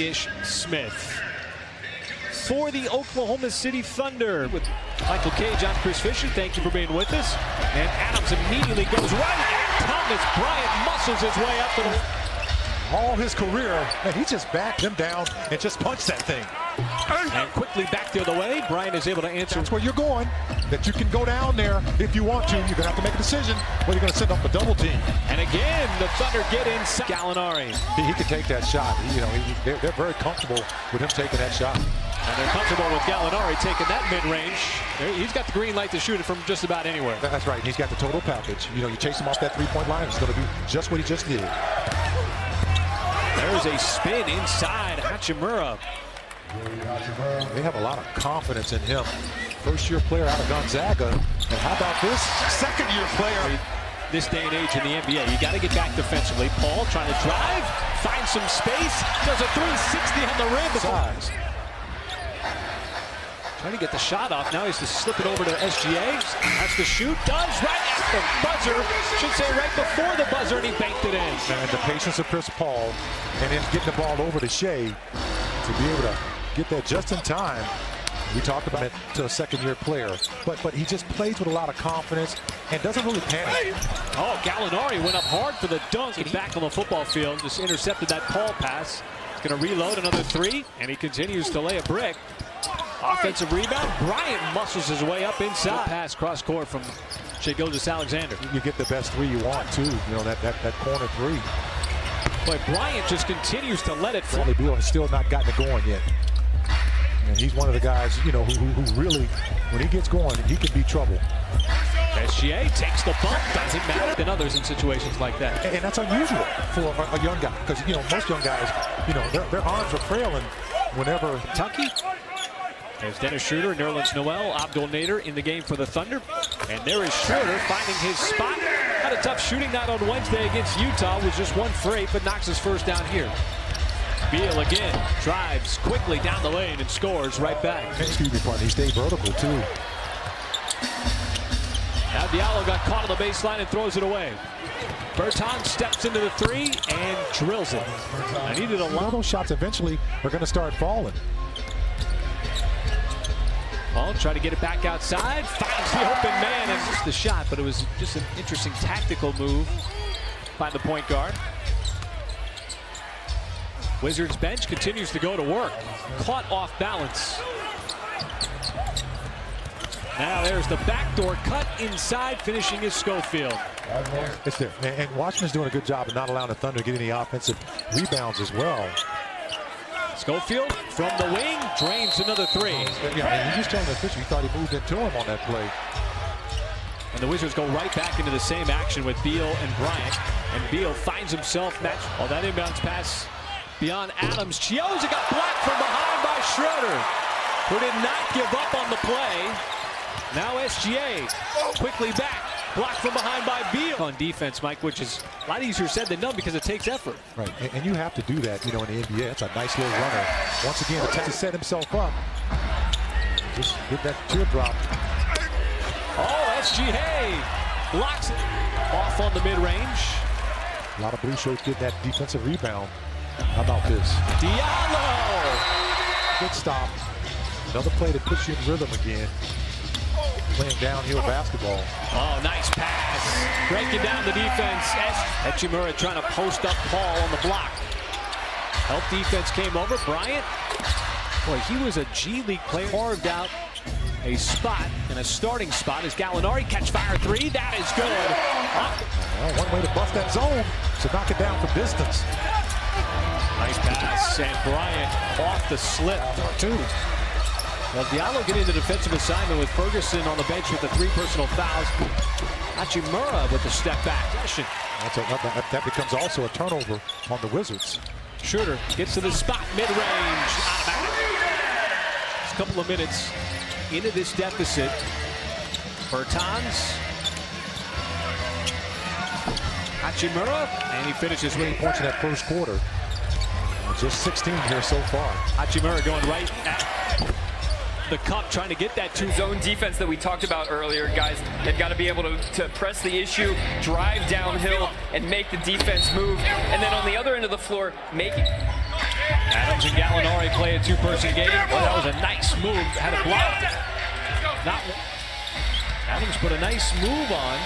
Ish Smith. For the Oklahoma City Thunder, with Michael Cage, I'm Chris Fisher. Thank you for being with us. And Adams immediately goes right at Thomas Bryant, muscles his way up to the... All his career, and he just backed him down and just punched that thing. And quickly back the other way. Bryant is able to answer. That's where you're going, that you can go down there if you want to. You're going to have to make a decision whether you're going to send up a double team. And again, the Thunder get inside. Gallinari. He can take that shot. They're very comfortable with him taking that shot. And they're comfortable with Gallinari taking that mid-range. He's got the green light to shoot it from just about anywhere. That's right. He's got the total package. You chase him off that three-point line, it's going to do just what he just did. There's a spin inside Hachimura. They have a lot of confidence in him. First-year player out of Gonzaga. And how about this second-year player? This day and age in the NBA, you got to get back defensively. Paul trying to drive, find some space, does a 360 on the rim. Size. Trying to get the shot off. Now he's to slip it over to SGA. Has to shoot. Does right at the buzzer. Should say right before the buzzer, and he banked it in. And the patience of Chris Paul, and then getting the ball over to Shea to be able to get that just in time. We talked about it to a second-year player, but he just plays with a lot of confidence and doesn't really panic. Oh, Gallinari went up hard for the dunk and back on the football field. Just intercepted that Paul pass. He's going to reload another three, and he continues to lay a brick. Offensive rebound. Bryant muscles his way up inside. Pass cross court from Shai Gilgeous-Alexander. You get the best three you want too. That corner three. But Bryant just continues to let it fly. Bradley Beal has still not gotten it going yet. And he's one of the guys, who really, when he gets going, he can be trouble. SGA takes the bump. Doesn't matter than others in situations like that. And that's unusual for a young guy, because most young guys, their arms are frail, and whenever Kentucky. There's Dennis Schroeder, Nerlens Noel, Abdul Nader in the game for the Thunder. And there is Schroeder finding his spot. Had a tough shooting night on Wednesday against Utah. Was just 1 for 8, but knocks his first down here. Beal again drives quickly down the lane and scores right back. Excuse me, partner. He stayed vertical too. Now Diallo got caught on the baseline and throws it away. Bertans steps into the three and drills it. I needed a lot of those shots eventually are going to start falling. Paul try to get it back outside, finds the open man and missed the shot, but it was just an interesting tactical move by the point guard. Wizards bench continues to go to work. Caught off balance. Now there's the backdoor cut inside, finishing is Schofield. It's there. And Washington's doing a good job of not allowing the Thunder to get any offensive rebounds as well. Schofield from the wing drains another three. Yeah, he's just telling the official he thought he moved into him on that play. And the Wizards go right back into the same action with Beal and Bryant. And Beal finds himself matched. Oh, that inbounds pass beyond Adams. Chiozza got blocked from behind by Schroeder, who did not give up on the play. Now SGA quickly back. Blocked from behind by Beal. On defense, Mike, which is a lot easier said than done because it takes effort. Right, and you have to do that, in the NBA. It's a nice little runner. Once again, attempts to set himself up. Just hit that teardrop. Oh, SGA blocks it off on the mid-range. A lot of blue shirts get that defensive rebound. How about this? Diallo! Good stop. Another play that puts you in rhythm again. Playing downhill basketball. Oh, nice pass. Breaking down the defense. Hachimura trying to post up Paul on the block. Help defense came over. Bryant, boy, he was a G League player. Carved out a spot and a starting spot as Gallinari catch fire three. That is good. Well, one way to bust that zone is to knock it down from distance. Nice pass, and Bryant off the slip. Two. Well, Diallo getting the defensive assignment with Ferguson on the bench with the 3 personal fouls. Hachimura with the step back. That becomes also a turnover on the Wizards. Schroeder gets to the spot, mid-range. Just a couple of minutes into this deficit. Bertans. Hachimura, and he finishes with 20 points in that first quarter. Just 16 here so far. Hachimura going right at the cup, trying to get that zone defense that we talked about earlier. Guys, they've got to be able to press the issue, drive downhill, and make the defense move. And then on the other end of the floor, make it. Adams Adams and Gallinari play a two-person game. Well, that was a nice move. Had it blocked. Adams put a nice move on.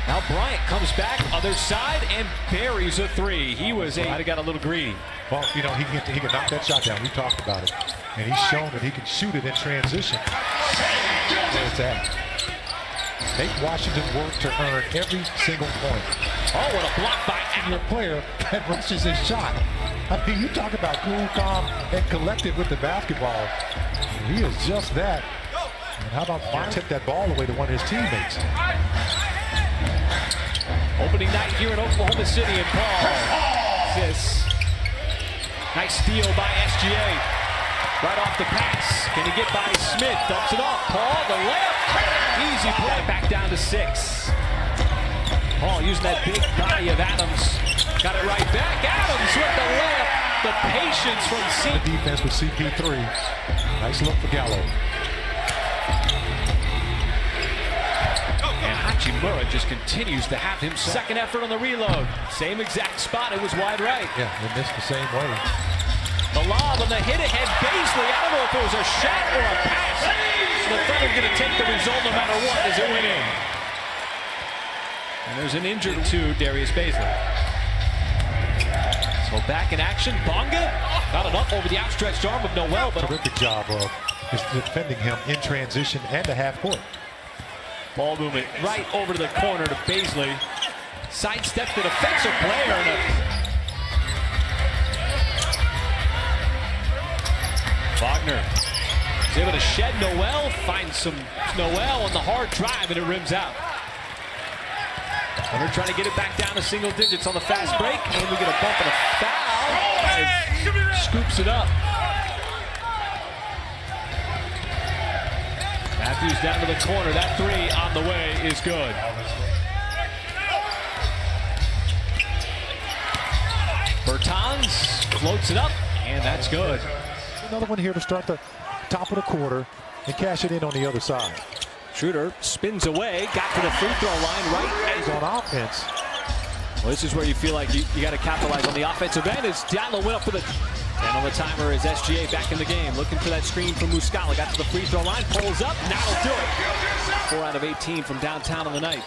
Now Bryant comes back, other side, and buries a three. He might have got a little greedy. Well, you know, he can knock that shot down. We talked about it. And he's shown that he can shoot it in transition. There's that. Make Washington work to earn every single point. Oh, what a block by Your player that rushes his shot. I mean, you talk about cool, calm, and collected with the basketball. He is just that. And how about tip that ball away to one of his teammates? Opening night here in Oklahoma City, and Paul assists. Nice steal by SGA. Right off the pass. Can he get by Smith? Dumps it off. Paul, the layup. Easy play. Back down to 6. Paul using that big body of Adams. Got it right back. Adams with the layup. The patience from The defense with CP3. Nice look for Gallo. And Hachimura just continues to have him. Second effort on the reload. Same exact spot. It was wide right. Yeah, they missed the same way. The lob on the hit ahead. Baisley. I don't know if it was a shot or a pass. The Thunder's going to take the result no matter what as it went in. And there's an injured to Darius Baisley. So back in action. Bonga got it up over the outstretched arm of Noel. But terrific job of defending him in transition and a half court. Ball movement right over to the corner to Baisley. Sidesteps the defensive player. And Wagner is able to shed Noel. Finds some Noel on the hard drive, and it rims out. They're trying to get it back down to single digits on the fast break. And we get a bump and a foul. And scoops it up. Matthews down to the corner. That three on the way is good. Bertans floats it up, and that's good. Another one here to start the top of the quarter and cash it in on the other side. Schroeder spins away, got to the free throw line right He's on offense. Well, this is where you feel like you got to capitalize on the offensive end as Diallo went up for the... And on the timer is SGA back in the game, looking for that screen from Muscala. Got to the free throw line, pulls up, now he'll do it. 4 out of 18 from downtown on the night.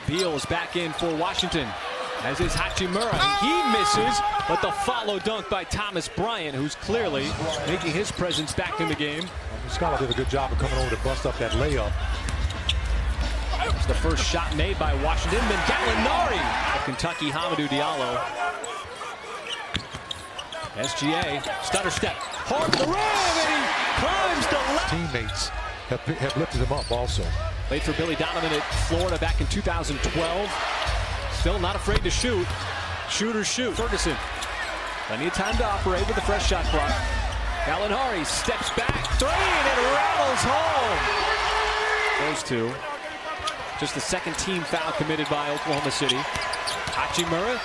Beal is back in for Washington, as is Hachimura. He misses, but the follow dunk by Thomas Bryant, who's clearly making his presence back in the game. Muscala did a good job of coming over to bust up that layup. It's the first shot made by Washington. Then Gallinari of Kentucky, Hamidou Diallo. SGA, stutter step, hard to the rim, and he climbs the left. Teammates have lifted him up also. Played for Billy Donovan at Florida back in 2012. Still not afraid to shoot. Shooters shoot. Ferguson, plenty of time to operate with the fresh shot clock. Gallinari steps back, three, and it rattles home. Those two. Just the second team foul committed by Oklahoma City. Hachimura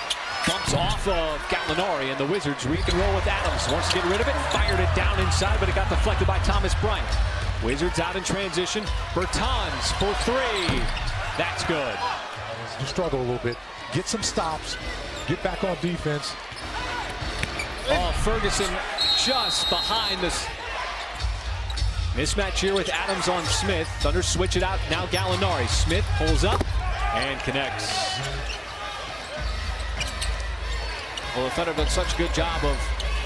bumps off of Gallinari, and the Wizards we can roll with Adams. Wants to get rid of it, fired it down inside, but it got deflected by Thomas Bryant. Wizards out in transition. Bertans for three. That's good. You struggle a little bit. Get some stops. Get back on defense. Oh, Ferguson just behind this. Mismatch here with Adams on Smith. Thunder switch it out. Now Gallinari. Smith pulls up and connects. Well, the Thunder have done such a good job of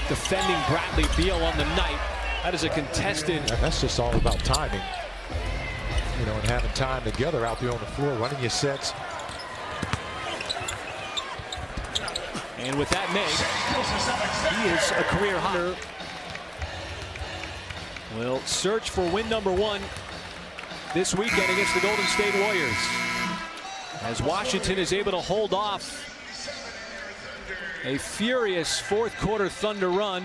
defending Bradley Beal on the night. That is a contested. And that's just all about timing. You know, and having time together out there on the floor, running your sets. And with that make, he is a career high. Will search for win number 1 this weekend against the Golden State Warriors, as Washington is able to hold off a furious fourth quarter Thunder run.